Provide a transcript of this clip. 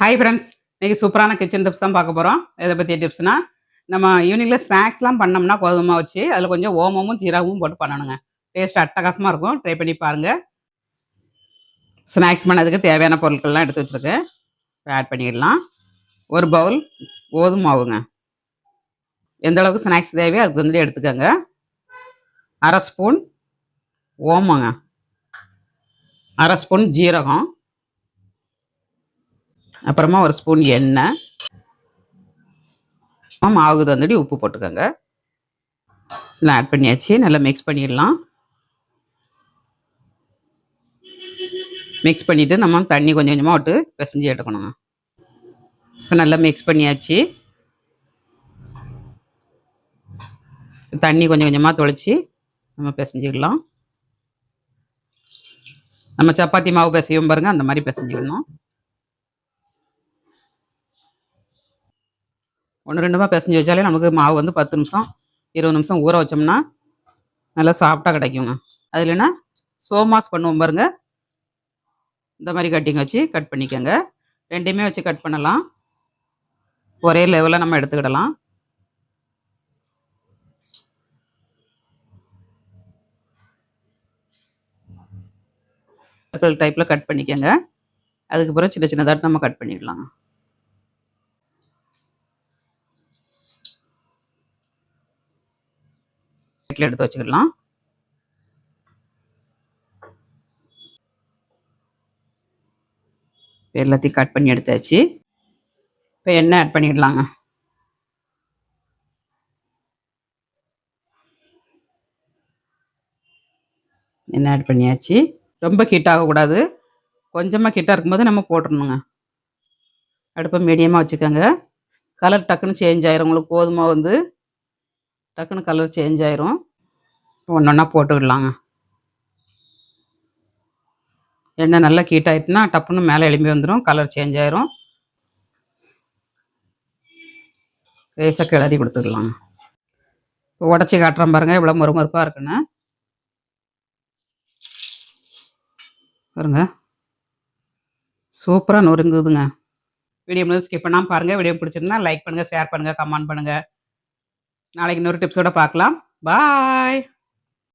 Hi friends, இன்றைக்கி சூப்பரான kitchen tips தான் பார்க்க போகிறோம். எதை பற்றி டிப்ஸ்னால், நம்ம ஈவினிங்கில் ஸ்நாக்ஸ்லாம் பண்ணோம்னா கோதுமை வச்சு அதில் கொஞ்சம் ஓமமும் சீரகமும் போட்டு பண்ணணுங்க. டேஸ்ட் அட்டகாசமாக இருக்கும். ட்ரை பண்ணி பாருங்கள். ஸ்நாக்ஸ் பண்ணதுக்கு தேவையான பொருட்கள்லாம் எடுத்து வச்சுருக்கேன். ஆட் பண்ணிடலாம். ஒரு பவுல் கோதுமை மாவுங்க. எந்த அளவுக்கு ஸ்நாக்ஸ் தேவையோ அதுக்கு வந்து எடுத்துக்கோங்க. அரை ஸ்பூன் ஓமங்க, அரை ஸ்பூன் ஜீரகம், அப்புறமா ஒரு ஸ்பூன் எண்ணெய், மாவுக்கு தந்துடி உப்பு போட்டுக்கோங்க. எல்லாம் ஆட் பண்ணியாச்சு. நல்லா மிக்ஸ் பண்ணிடலாம். மிக்ஸ் பண்ணிவிட்டு நம்ம தண்ணி கொஞ்சம் கொஞ்சமாக விட்டு பிசைஞ்சு எடுக்கணுங்க. இப்போ நல்லா மிக்ஸ் பண்ணியாச்சு. தண்ணி கொஞ்சம் கொஞ்சமாக தொளிச்சு நம்ம பிசைஞ்சிக்கலாம். நம்ம சப்பாத்தி மாவு பிசையும் பாருங்கள், அந்த மாதிரி பிசைஞ்சிக்கணும். ஒன்று ரெண்டுமா பிசைஞ்சு வச்சாலே நமக்கு மாவு வந்து 10 நிமிஷம் 20 நிமிஷம் ஊற வச்சோம்னா நல்லா சாஃப்டாக கிடைக்குங்க. அது இல்லைன்னா சோமாஸ் பண்ணுவோம் பாருங்க, இந்த மாதிரி கட்டிங் வச்சு கட் பண்ணிக்கோங்க. ரெண்டையுமே வச்சு கட் பண்ணலாம். ஒரே லெவலில் நம்ம எடுத்துக்கிடலாம். டைப்பில் கட் பண்ணிக்கோங்க. அதுக்கு பிறகு சின்ன சின்னதாட்டு நம்ம கட் பண்ணிடலாம். எடுத்து வச்சுக்கலாம். எல்லாத்தையும் கட் பண்ணி எடுத்தாச்சு. இப்போ எண்ணெய் ஆட் பண்ணிடலாங்க. எண்ணெய் ஆட் பண்ணியாச்சு. ரொம்ப ஹீட் ஆகக்கூடாது. கொஞ்சமாக ஹீட்டாக இருக்கும்போது நம்ம போட்டுடணுங்க. அடுப்பை மீடியமாக வச்சுக்கோங்க. கலர் டக்குன்னு சேஞ்ச் ஆயிரும். உங்களுக்கு கோதுமை வந்து டக்குன்னு கலர் சேஞ்ச் ஆயிரும். ஒன்று ஒன்றா போட்டுக்கிடலாங்க. எண்ணெய் நல்லா ஹீட் ஆகிட்டுனா டப்புன்னு மேலே எழும்பி வந்துடும், கலர் சேஞ்ச் ஆயிரும். லேசாக கிளறி கொடுத்துக்கலாங்க. இப்போ உடச்சி காட்டுறோம் பாருங்கள், இவ்வளோ மொறுமொறுப்பாக இருக்குன்னு பாருங்க. சூப்பராக நொறுங்குதுங்க. வீடியோ முதல் ஸ்கிப் பண்ணாமல் பாருங்கள். வீடியோ பிடிச்சிருந்தா லைக் பண்ணுங்கள், ஷேர் பண்ணுங்கள், கமெண்ட் பண்ணுங்கள். நாளைக்கு இன்னொரு டிப்ஸோடு பார்க்கலாம். பாய்.